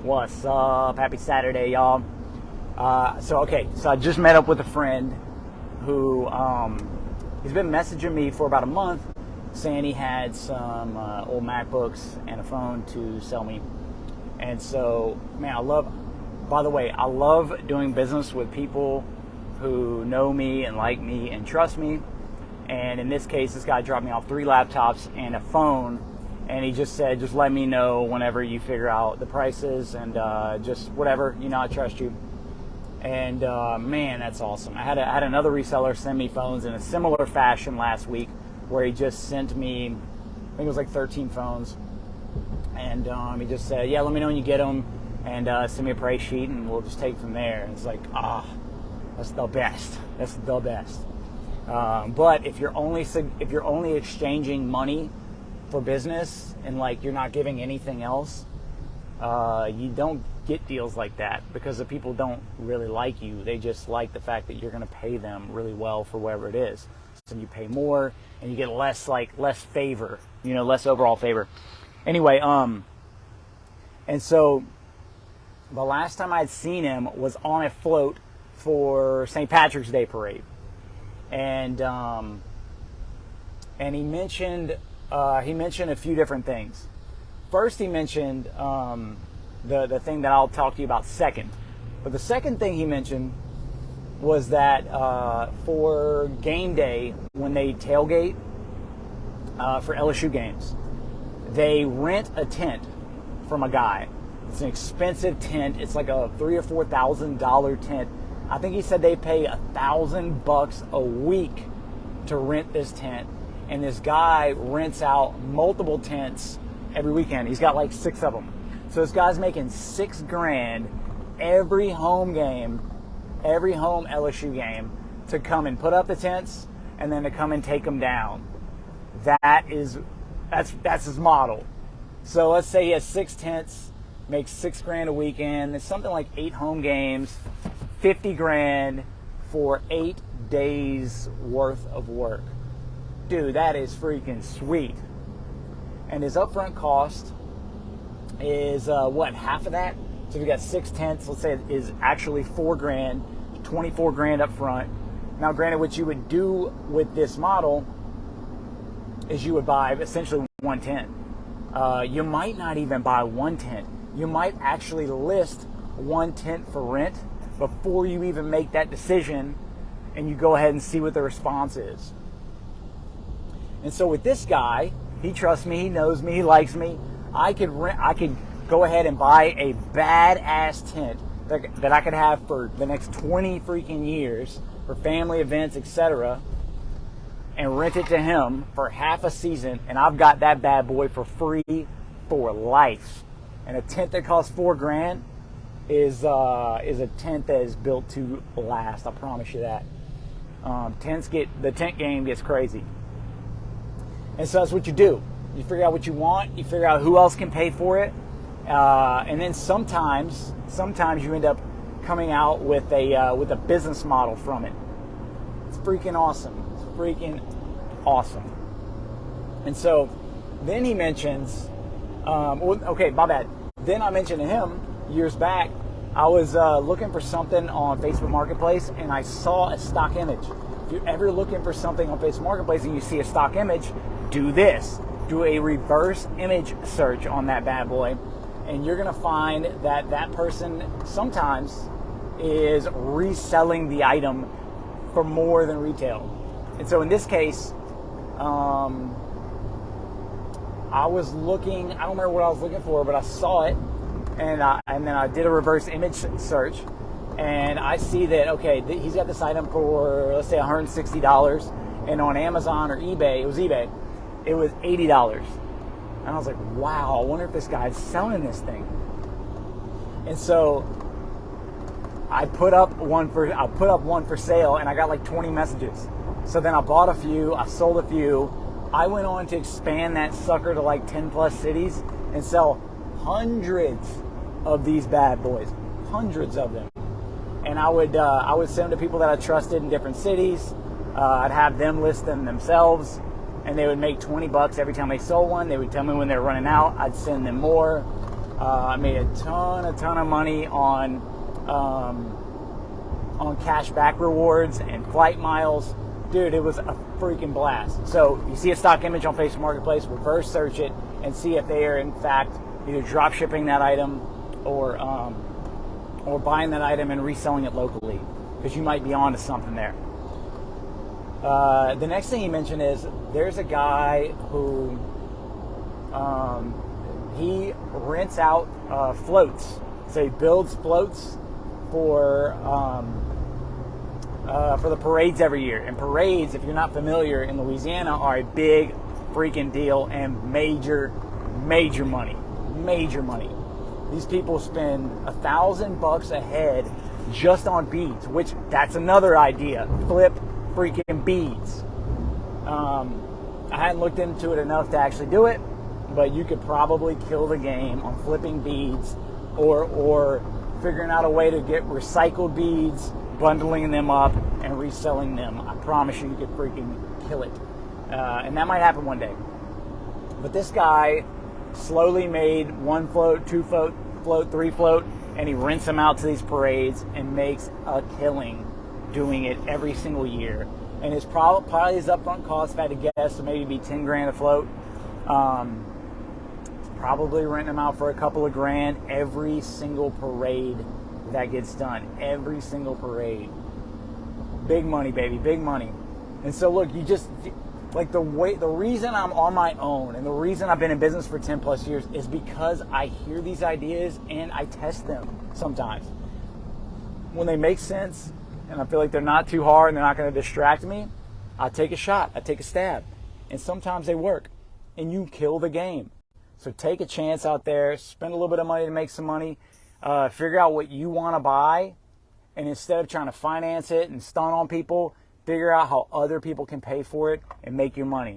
What's up? Happy Saturday, y'all. So I just met up with a friend who he's been messaging me for about a month saying he had some old MacBooks and a phone to sell me. And so, man, I love doing business with people who know me and like me and trust me. And in this case, this guy dropped me off 3 laptops and a phone. And he just said, just let me know whenever you figure out the prices and just whatever, I trust you. And man, that's awesome. I had another reseller send me phones in a similar fashion last week where he just sent me, I think it was like 13 phones. And he just said, yeah, let me know when you get them and send me a price sheet and we'll just take it from there. And it's like, that's the best. That's the best. But if you're only exchanging money for business and like you're not giving anything else, you don't get deals like that because the people don't really like you. They just like the fact that you're going to pay them really well for whatever it is. So you pay more and you get less favor, less overall favor. Anyway, and so the last time I'd seen him was on a float for St. Patrick's Day parade. And he mentioned a few different things. First, he mentioned the thing that I'll talk to you about second. But the second thing he mentioned was that for game day, when they tailgate for LSU games, they rent a tent from a guy. It's an expensive tent. It's like a $3,000 or $4,000 tent. I think he said they pay $1,000 a week to rent this tent. And this guy rents out multiple tents every weekend. He's got like 6 of them. So this guy's making $6,000 every home game, every home LSU game, to come and put up the tents and then to come and take them down. That's his model. So let's say he has 6 tents, makes $6,000 a weekend. There's something like 8 home games, $50,000 for 8 days worth of work. Dude, that is freaking sweet. And his upfront cost is half of that? So if you got 6 tents, let's say it is actually $4,000, $24,000 up front. Now, granted, what you would do with this model is you would buy essentially 1 tent. You might not even buy 1 tent. You might actually list 1 tent for rent before you even make that decision, and you go ahead and see what the response is. And so with this guy, he trusts me, he knows me, he likes me. I could go ahead and buy a badass tent that I could have for the next 20 freaking years for family events, etc., and rent it to him for half a season, and I've got that bad boy for free for life. And a tent that costs $4,000 is a tent that is built to last. I promise you that. The tent game gets crazy. And so that's what you do. You figure out what you want. You figure out who else can pay for it. And then sometimes you end up coming out with a business model from it. It's freaking awesome. It's freaking awesome. And so then he mentions, my bad. Then I mentioned to him years back, I was looking for something on Facebook Marketplace and I saw a stock image. If you're ever looking for something on Facebook Marketplace and you see a stock image, do this. Do a reverse image search on that bad boy, and you're going to find that person sometimes is reselling the item for more than retail. And so in this case, I was looking, I don't remember what I was looking for, but I saw it, and then I did a reverse image search, and I see that, okay, he's got this item for, let's say, $160, and on Amazon or eBay, it was $80. And I was like, wow, I wonder if this guy's selling this thing. And so I put up one for sale, and I got like 20 messages. So then I bought a few, I sold a few. I went on to expand that sucker to like 10 plus cities and sell hundreds of these bad boys, hundreds of them. And I would send them to people that I trusted in different cities. I'd have them list them themselves, and they would make $20 every time they sold one. They would tell me when they were running out. I'd send them more. I made a ton of money on cash back rewards and flight miles. Dude, it was a freaking blast. So you see a stock image on Facebook Marketplace, reverse search it and see if they are in fact either drop shipping that item or buying that item and reselling it locally, because you might be onto something there. The next thing he mentioned is there's a guy who he rents out floats. So he builds floats for the parades every year. And parades, if you're not familiar, in Louisiana are a big freaking deal and major money. Major money. These people spend $1,000 a head just on beads, which that's another idea. Flip freaking beads. I hadn't looked into it enough to actually do it, but you could probably kill the game on flipping beads or figuring out a way to get recycled beads, bundling them up and reselling them. I promise you could freaking kill it. And that might happen one day. But this guy slowly made 1 float, 2 float, 3 float, and he rents them out to these parades and makes a killing doing it every single year. And his probably his upfront cost, if I had to guess, would maybe be 10 grand a float. Probably renting them out for a couple of grand every single parade that gets done. Every single parade. Big money, baby, big money. And so look, you just like the reason I'm on my own and the reason I've been in business for 10 plus years is because I hear these ideas and I test them sometimes. When they make sense and I feel like they're not too hard and they're not going to distract me, I take a shot, I take a stab. And sometimes they work and you kill the game. So take a chance out there, spend a little bit of money to make some money, figure out what you want to buy, and instead of trying to finance it and stunt on people, figure out how other people can pay for it and make your money.